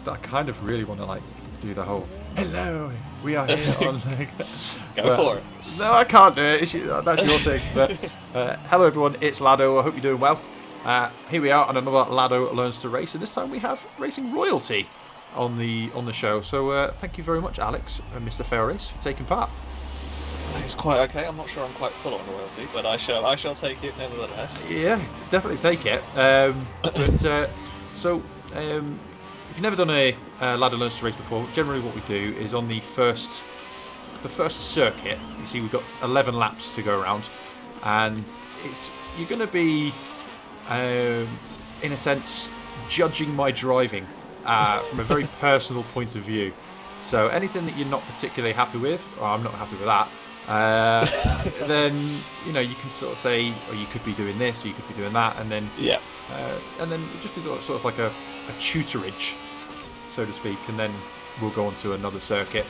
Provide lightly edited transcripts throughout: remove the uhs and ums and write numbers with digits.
I kind of really want to like do the whole hello, we are here on like. Go for it. No, I can't do it. That's your thing. But hello everyone, it's Laddo. I hope you're doing well. Here we are on another Laddo Learns to Race, and this time we have Racing Royalty on the show. So thank you very much, Alex and Mr. Failrace, for taking part. It's quite okay. I'm not sure I'm quite full on royalty, but I shall take it nevertheless. Yeah, definitely take it. If you've never done a Laddo Learns to Race before, generally what we do is on the first circuit. You see, we've got 11 laps to go around, and you're going to be, in a sense, judging my driving from a very personal point of view. So anything that you're not particularly happy with, or I'm not happy with that, then you can sort of say, or you could be doing this, or you could be doing that, and then it just be sort of like a tutorage, so to speak, and then we'll go on to another circuit,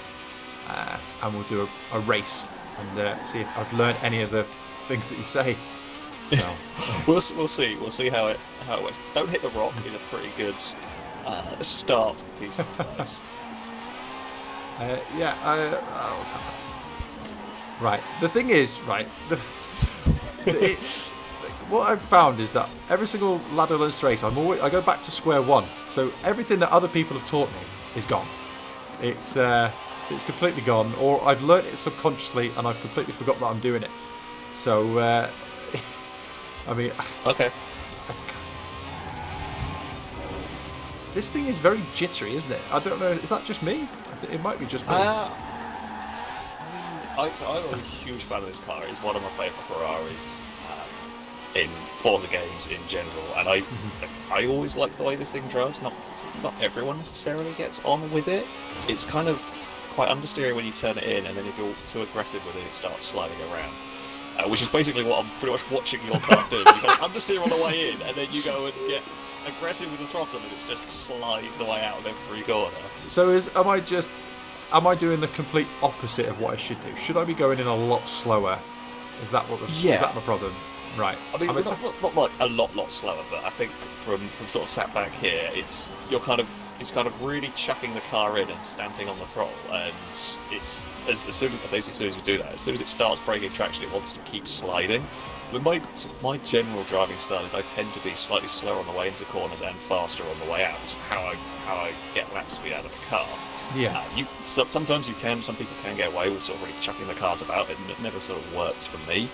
and we'll do a race and see if I've learned any of the things that you say. So we'll see how it works. Don't hit the rock is a pretty good start piece of advice. Right. The thing is, right, what I've found is that every single Laddo Learns to Race, I go back to square one. So everything that other people have taught me is gone. It's completely gone, or I've learnt it subconsciously and I've completely forgot that I'm doing it. So, I mean, okay. This thing is very jittery, isn't it? I don't know. Is that just me? It might be just me. I'm a huge fan of this car. It's one of my favourite Ferraris in Forza games in general, and I always like the way this thing drives. Not everyone necessarily gets on with it. It's kind of quite understeering when you turn it in, and then if you're too aggressive with it, it starts sliding around. Which is basically what I'm pretty much watching your car do. You kind of understeer on the way in, and then you go and get aggressive with the throttle, and it's just sliding the way out of every corner. So am I doing the complete opposite of what I should do? Should I be going in a lot slower? Is that is that my problem? Right. I mean, not like a lot slower, but I think from sort of sat back here, it's kind of really chucking the car in and stamping on the throttle, and it's as soon as you do that, as soon as it starts breaking traction, it wants to keep sliding. But my general driving style is I tend to be slightly slower on the way into corners and faster on the way out, which is how I get lap speed out of the car. Yeah. Sometimes you can. Some people can get away with sort of really chucking the cars about, and it never sort of works for me.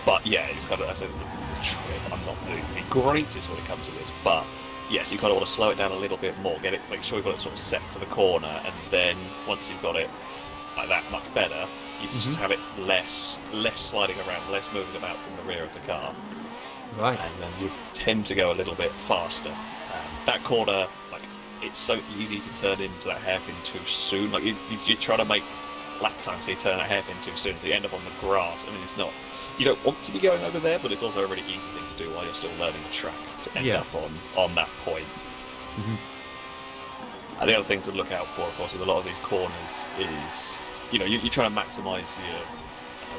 But yeah, it's kind of, I said, the trick. I'm not the greatest when it comes to this, but yes, you kind of want to slow it down a little bit more, make sure you've got it sort of set for the corner, and then once you've got it like that much better, you just have it less sliding around, less moving about from the rear of the car. Right. And then you tend to go a little bit faster. That corner, like, it's so easy to turn into that hairpin too soon. Like you try to make lap time, so you turn that hairpin too soon, so you end up on the grass. I mean, it's not. You don't want to be going over there, but it's also a really easy thing to do while you're still learning the track to end up on that point. And the other thing to look out for, of course, with a lot of these corners is, you're trying to maximise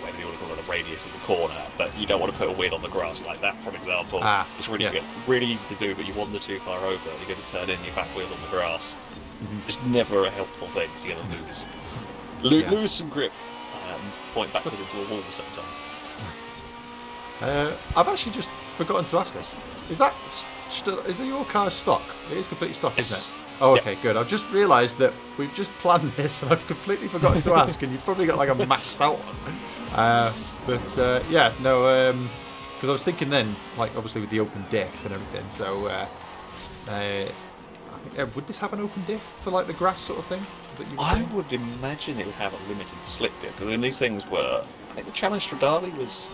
whether you want to call it the radius of the corner, but you don't want to put a wheel on the grass like that, for example. It's really easy to do, but you wander too far over, you go to turn in, your back wheel's on the grass. It's never a helpful thing, so you're going to lose some grip, point backwards into a wall sometimes. I've actually just forgotten to ask this. Is your car stock? It is completely stock, isn't it? Oh, okay, good. I've just realised that we've just planned this and I've completely forgotten to ask, and you've probably got like a maxed out one. Because I was thinking then, like obviously with the open diff and everything, so would this have an open diff for like the grass sort of thing? I would imagine it would have a limited slip diff, because then these things were, I think the Challenge Stradale was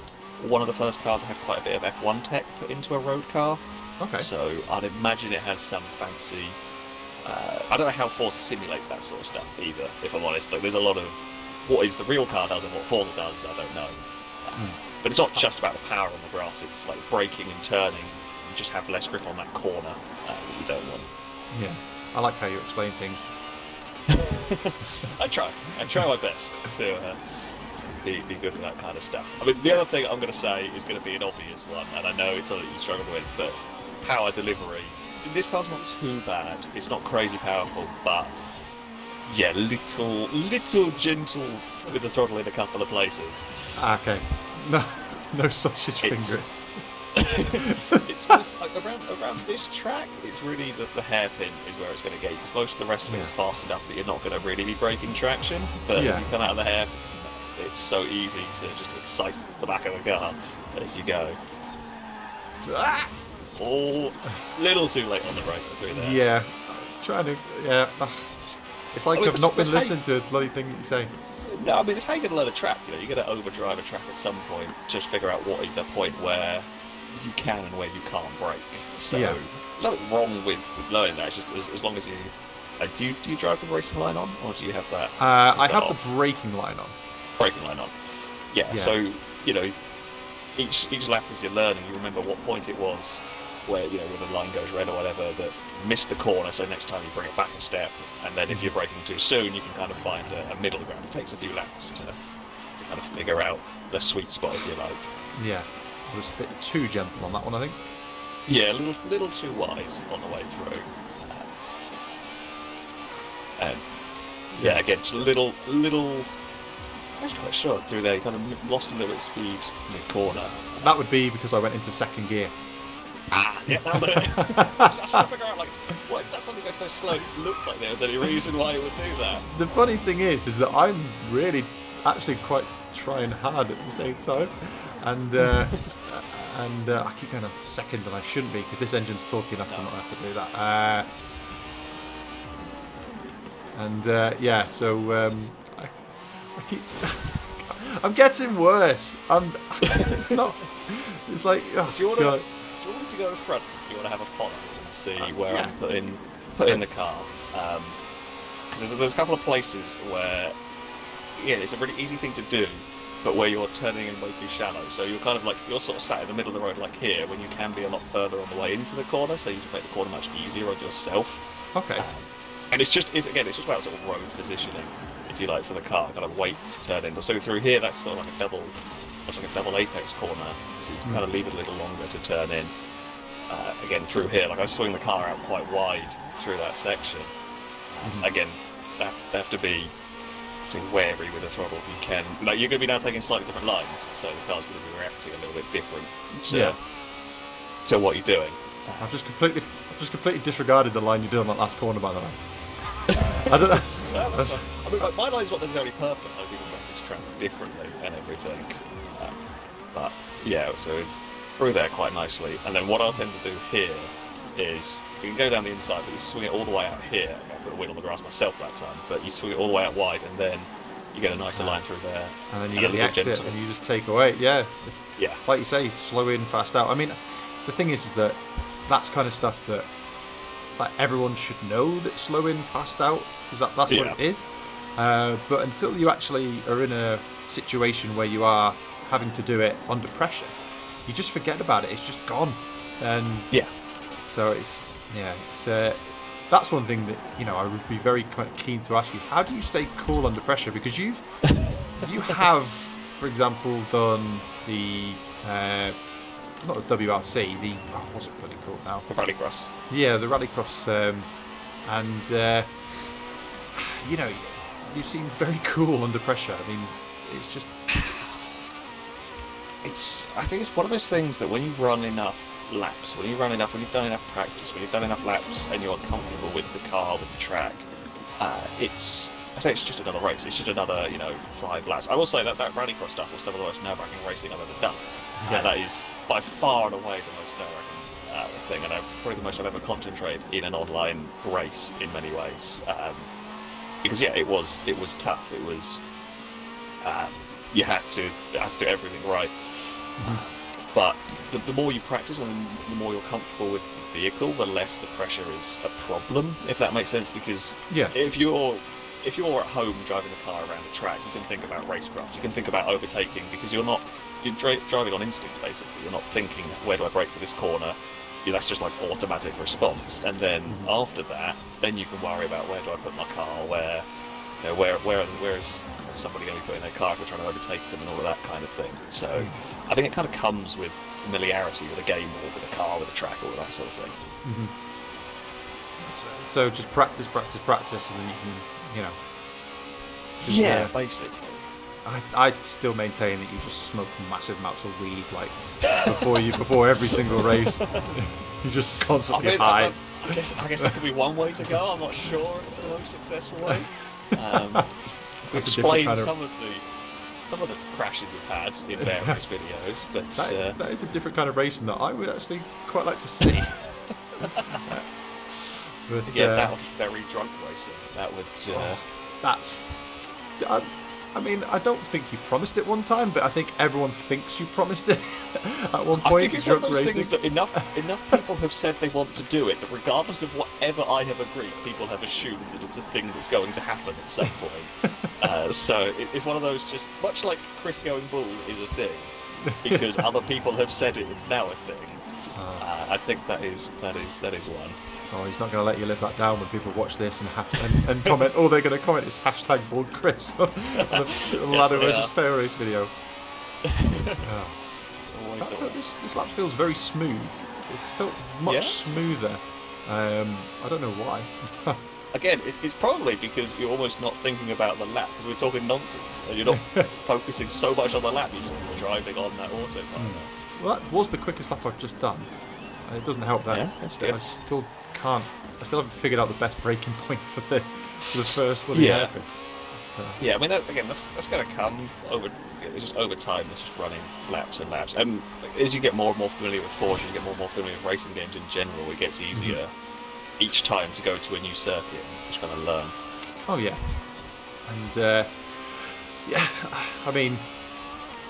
one of the first cars that had quite a bit of F1 tech put into a road car. Okay. So I'd imagine it has some fancy. I don't know how Forza simulates that sort of stuff either, if I'm honest. Like, there's a lot of what is the real car does and what Forza does, I don't know. But it's not just about the power on the grass, it's like braking and turning. You just have less grip on that corner that you don't want. Yeah, I like how you explain things. I try my best to be good with that kind of stuff. I mean, the other thing I'm going to say is going to be an obvious one, and I know it's something you struggle with, but power delivery this car's not too bad. It's not crazy powerful, but yeah, little gentle with the throttle in a couple of places. Okay. No, no sausage finger. It's like around this track. It's really the hairpin is where it's going to get, because most of the rest of it is fast enough that you're not going to really be breaking traction. But as you come out of the hairpin, it's so easy to just excite the back of the car as you go. Ah! Oh, little too late on the brakes through there. Yeah, trying to. Yeah, it's like I've not been listening to a bloody thing that you say. No, I mean, it's how you get a lot of track. You know, you're going to overdrive a track at some point. Just figure out what is the point where you can and where you can't brake. So there's nothing wrong with learning that. It's just as long as you do you drive the racing line on, or do you have that? I have the braking line on. Braking line on. Yeah. So you know, each lap as you're learning, you remember what point it was where, you know, where the line goes red or whatever, that missed the corner, so next time you bring it back a step, and then if you're braking too soon, you can kind of find a middle ground. It takes a few laps to kind of figure out the sweet spot, if you like. Yeah, I was a bit too gentle on that one, I think. Yeah, a little too wide on the way through. And yeah, again, just a little. I'm not quite sure through there. You kind of lost a little bit of speed mid-corner. That would be because I went into second gear. Yeah, that'll do it. I was trying to figure out, like, why did that suddenly go so slow? It looked like there was any reason why it would do that. The funny thing is that I'm really actually quite trying hard at the same time, and I keep going on second, and I shouldn't be, because this engine's torquey enough to not have to do that. Yeah, so I keep. I'm getting worse. It's not. It's like, oh, do you want God. Do you want to go in front? Do you want to have a pop and see where I'm putting the car? Because there's a couple of places where, yeah, it's a really easy thing to do, but where you're turning in way too shallow. So you're kind of like, you're sort of sat in the middle of the road like here, when you can be a lot further on the way into the corner, so you just make the corner much easier on yourself. Okay. And it's just about sort of road positioning, if you like, for the car, kind of weight to turn in. So through here, that's sort of like a double apex corner, so you can kind of leave it a little longer to turn in. Again, through here, like I swing the car out quite wide through that section. Again, they have to be wary with the throttle if you can. Like, you're going to be now taking slightly different lines, so the car's going to be reacting a little bit different to what you're doing. I've just completely disregarded the line you did on that last corner, by the way. I don't know. I mean, like, my line's not necessarily perfect. I people practice track differently and everything. But yeah, so through there quite nicely. And then what I'll tend to do here is, you can go down the inside, but you swing it all the way out here. I put a wheel on the grass myself that time, but you swing it all the way out wide, and then you get a nicer line through there. And then you get the exit, and you just take away. Yeah. Yeah. Like you say, slow in, fast out. I mean, the thing is that that's kind of stuff that, like, everyone should know, that slow in, fast out, because that's what it is. But until you actually are in a situation where you are having to do it under pressure, you just forget about it. It's just gone. And so that's one thing that, you know, I would be very kind of keen to ask you. How do you stay cool under pressure? Because you have, for example, done the not the WRC, the what's it bloody called now? The Rallycross. Yeah, the Rallycross, and you know, you seem very cool under pressure. I mean, it's just. I think it's one of those things that when you run enough laps, when you've done enough practice, when you've done enough laps, and you're comfortable with the car, with the track, it's just another race. It's just another, 5 laps. I will say that Rallycross stuff was some of the most nerve-wracking racing I've ever done. Yeah. That is by far and away the most nerve-wracking thing, and probably the most I've ever concentrated in an online race in many ways. Because it was tough. It was you had to do everything right. But the more you practice and the more you're comfortable with the vehicle, the less the pressure is a problem, if that makes sense. Because if you're at home driving the car around a track, you can think about racecraft, you can think about overtaking, because you're driving on instinct, basically. You're not thinking, where do I brake for this corner? That's just like automatic response. And then after that, then you can worry about, where do I put my car, where is somebody going to be putting their car if we're trying to overtake them, and all of that kind of thing. So I think it kind of comes with familiarity with a game, or with a car, with a track, all of that sort of thing. So just practice, and then you can, you know. 'Cause, Yeah, basically. I still maintain that you just smoke massive amounts of weed, like before every single race. You're just constantly high. I guess that could be one way to go. I'm not sure it's the most successful way. Explain some of the crashes we've had in various videos, but that is a different kind of racing that I would actually quite like to see. But, yeah, that was very drunk racing. That would. That's. I mean, I don't think you promised it one time, but I think everyone thinks you promised it at one point. I think it's one of those things that enough people have said they want to do it that regardless of whatever I have agreed, people have assumed that it's a thing that's going to happen at some point. So it's one of those, just much like Chris going bald is a thing, because other people have said it's now a thing. I think that is one. Oh, he's not going to let you live that down when people watch this and comment. All they're going to comment is #BaldChris on the Laddo versus Failrace video. This lap feels very smooth. It felt much smoother. I don't know why. Again, it's probably because you're almost not thinking about the lap, because we're talking nonsense, and you're not focusing so much on the lap, you're driving on that autopilot. Well, that was the quickest lap I've just done. And it doesn't help that I still haven't figured out the best braking point for the first one. Yeah, I mean, that's going to come over time. It's just running laps and laps, and as you get more and more familiar with Forza, you get more and more familiar with racing games in general. It gets easier each time to go to a new circuit and just kind of learn. Oh yeah, and I mean,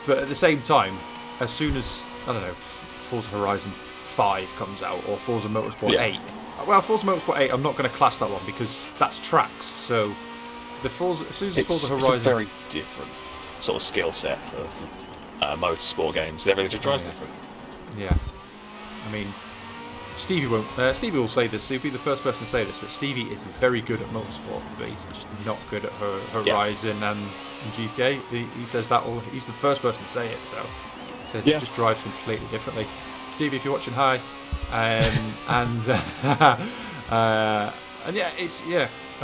but at the same time, as soon as Forza Horizon 5 comes out, or Forza Motorsport 8. Well, Forza Motorsport 8, I'm not going to class that one because that's tracks. So, as soon as Forza Horizon, it's a very different sort of skill set for motorsport games. Everything just drives different. Yeah, I mean, Stevie will say this. He'll be the first person to say this, but Stevie is very good at motorsport, but he's just not good at Horizon and GTA. He says that. He's the first person to say it. So he says it just drives completely differently. Stevie, if you're watching, hi. And I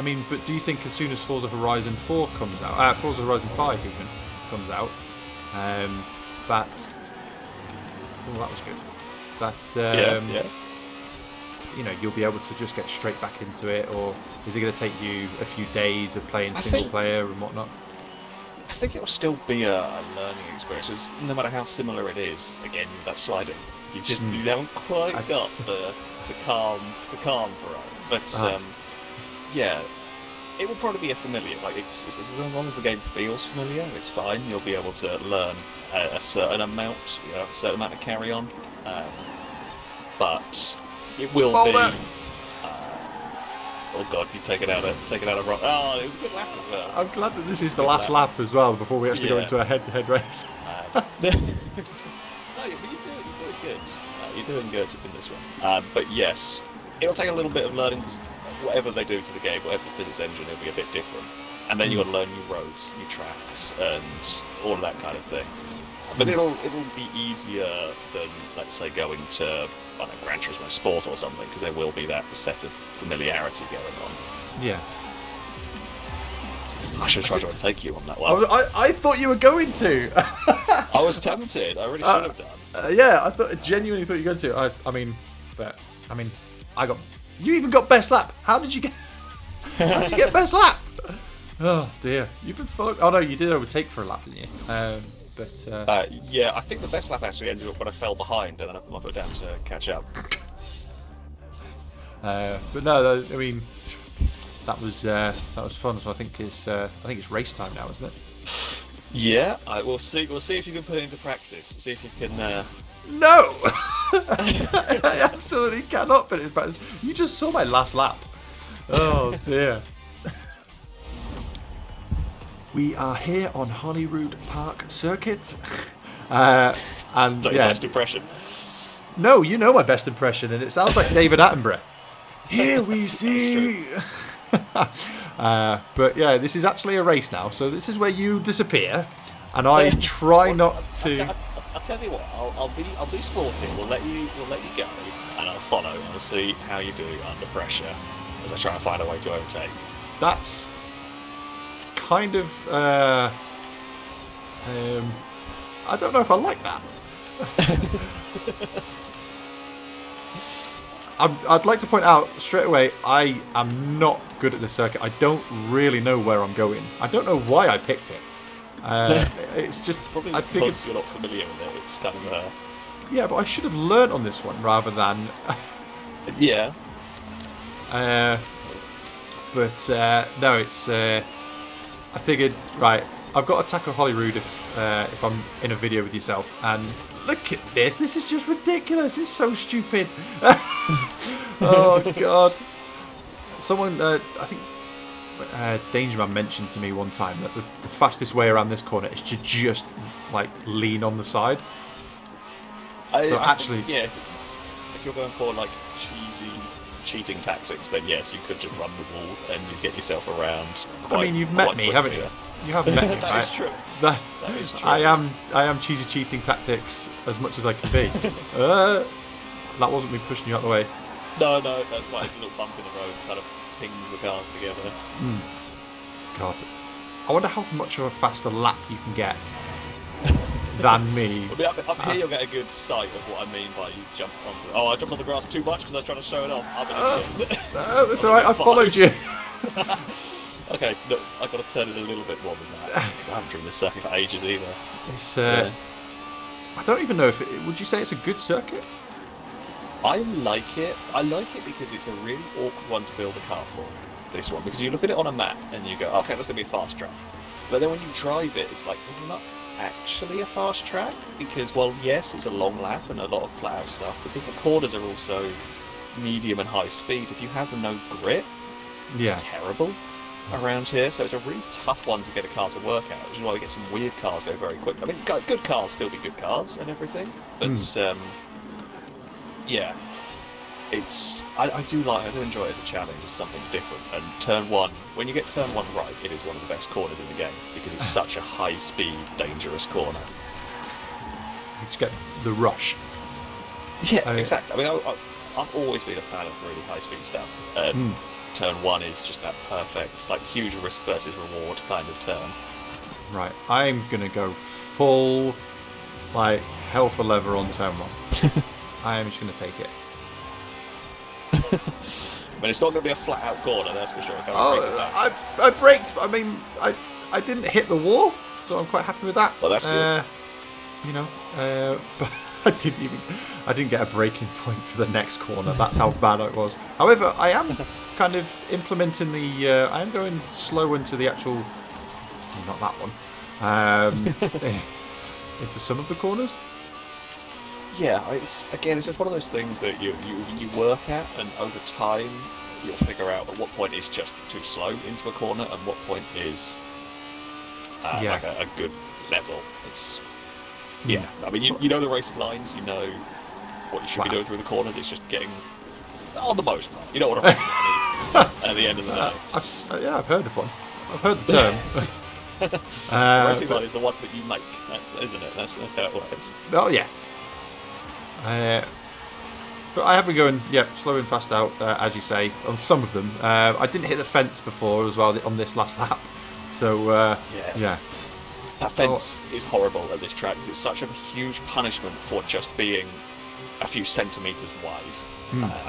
mean, but do you think as soon as Forza Horizon 4 comes out, Forza Horizon 5 even comes out, that was good. That you'll be able to just get straight back into it, or is it going to take you a few days of playing single player and whatnot? I think it will still be a learning experience, no matter how similar it is. Again, that sliding. You haven't quite got the calm for it. But it will probably be a familiar. Like it's as long as the game feels familiar, it's fine. You'll be able to learn a certain amount, a certain amount of carry on. But it will be. Oh god, you take it out of rock. Oh, it was a good lap as well. I'm glad that this is the last lap as well before we actually go into a head-to-head race. You're doing good in this one. But yes, it'll take a little bit of learning. Whatever they do to the game, whatever the physics engine, it'll be a bit different. And then you've got to learn new roads, new tracks, and all of that kind of thing. But it'll be easier than, let's say, going to Gran Turismo Sport or something, because there will be that set of familiarity going on. Yeah. I should try to take you on that one. I thought you were going to. I was tempted. I really should have done. I genuinely thought you were going to. You even got best lap. How did you get best lap? Oh dear. You've been following. Oh no, you did overtake for a lap, didn't you? I think the best lap actually ended up when I fell behind and then I put my foot down to catch up. But no, I mean, that was fun. So I think it's race time now, isn't it? Yeah, we'll see. We'll see if you can put it into practice. See if you can. No, I absolutely cannot put it in practice. You just saw my last lap. Oh dear. We are here on Holyrood Park Circuit, and your best impression? No, you know my best impression, and it sounds like David Attenborough. Here we see. But yeah, this is actually a race now, so this is where you disappear, and I try not to. I'll tell you what. I'll be sporty. We'll let you go, and I'll follow. And we'll see how you do under pressure. as I try and find a way to overtake. That's kind of I don't know if I like that. I'd like to point out straight away, I am not good at this circuit. I don't really know where I'm going. I don't know why I picked it. It's just Probably I figured, because you're not familiar with it. It's kind of yeah, but I should have learnt on this one rather than. yeah. But no, it's. I figured, right, I've got to tackle Holyrood if I'm in a video with yourself. And look at this. This is just ridiculous. It's so stupid. Oh, God. Someone, I think Dangerman mentioned to me one time that the fastest way around this corner is to just, like, lean on the side. Actually... yeah, if you're going for, like, cheating tactics, then yes, you could just run the wall and you get yourself around. I mean, you've met me, haven't you? You haven't met me, That right? is true. That is true. I am cheesy cheating tactics as much as I can be. That wasn't me pushing you out the way. No, that's why it's a little bump in the road, kind of ping the cars together. God, I wonder how much of a faster lap you can get than me. I mean, up here you'll get a good sight of what I mean by you jump onto. Oh, I jumped on the grass too much because I was trying to show it off. That's alright. I followed you. Okay, look, I've got to turn it a little bit more than that because I haven't driven this circuit for ages either. It's, I don't even know if would you say it's a good circuit? I like it. I like it because it's a really awkward one to build a car for. This one, because you look at it on a map and you go, okay, that's gonna be a fast track. But then when you drive it, it's like not actually a fast track because, well, yes, it's a long lap and a lot of flat out stuff. Because the corners are also medium and high speed. If you have no grip, it's terrible around here. So it's a really tough one to get a car to work out, which is why we get some weird cars go very quick. I mean, good cars still be good cars and everything, but yeah, it's I do enjoy it as a challenge. It's something different. And turn one, when you get turn one right, it is one of the best corners in the game because it's such a high speed, dangerous corner. You just get the rush. Yeah, exactly. I mean, I've always been a fan of really high speed stuff. Turn one is just that perfect, like, huge risk versus reward kind of turn. Right, I'm gonna go full, like, hell for leather on turn one. I am just gonna take it. But it's not gonna be a flat out corner, that's for sure. I braked. I mean, I didn't hit the wall, so I'm quite happy with that. Well, that's good. You know, but I didn't get a braking point for the next corner. That's how bad it was. However, I am kind of implementing the. I am going slow into the actual. Not that one. Into some of the corners. Yeah, it's just one of those things that you work at, and over time you'll figure out at what point is just too slow into a corner and what point is like a good level. It's I mean, you know the racing lines, you know what you should be doing through the corners. It's just getting on the most part. You know what a racing line is at the end of the day. I've heard of one. I've heard the term. Racing line is the one that you make, isn't it? That's how it works. Oh yeah. But I have been going, slow and fast out, as you say, on some of them. I didn't hit the fence before as well on this last lap, so yeah. That fence is horrible at this track because it's such a huge punishment for just being a few centimetres wide.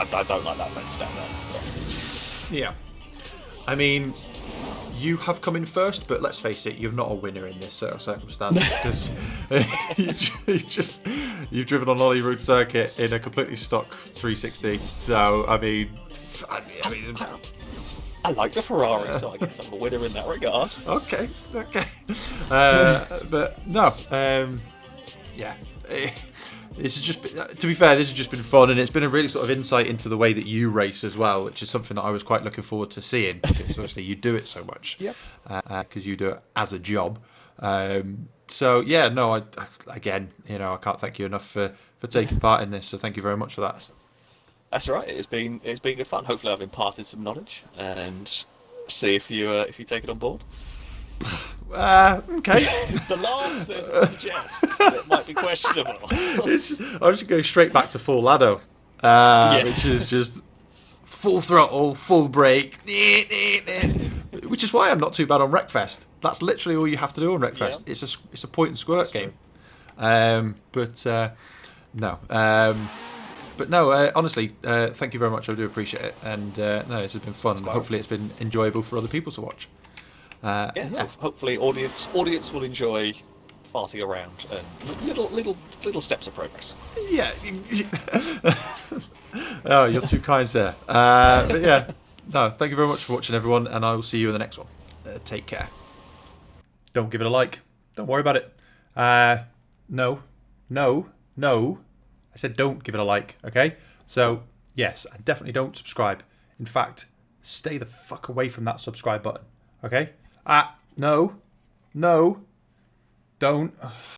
I don't like that fence down there. Yeah. I mean, you have come in first, but let's face it, you're not a winner in this circumstance because you've driven on Holyrood circuit in a completely stock 360. So I mean, I like the Ferrari, so I guess I'm a winner in that regard. Okay. But no, yeah. This has just been, to be fair, this has just been fun, and it's been a really sort of insight into the way that you race as well, which is something that I was quite looking forward to seeing, because obviously you do it so much, because you do it as a job. So yeah, no, I again, I can't thank you enough for taking part in this. So thank you very much for that. That's right. It's been good fun. Hopefully, I've imparted some knowledge, and see if you take it on board. Okay. The laugh suggests that it might be questionable. I'm just going straight back to full Laddo, which is just full throttle, full brake, which is why I'm not too bad on Wreckfest. That's literally all you have to do on Wreckfest. Yeah. It's a point and squirt game. No. But no, honestly, thank you very much. I do appreciate it, and no, this has been fun. And hopefully, it's been enjoyable for other people to watch. Yeah. Hopefully, audience will enjoy farting around and little steps of progress. Yeah. Oh, you're too kind there. But yeah, no, thank you very much for watching, everyone, and I will see you in the next one. Take care. Don't give it a like. Don't worry about it. No. I said don't give it a like, okay? So, yes, and definitely don't subscribe. In fact, stay the fuck away from that subscribe button, okay? No. Don't.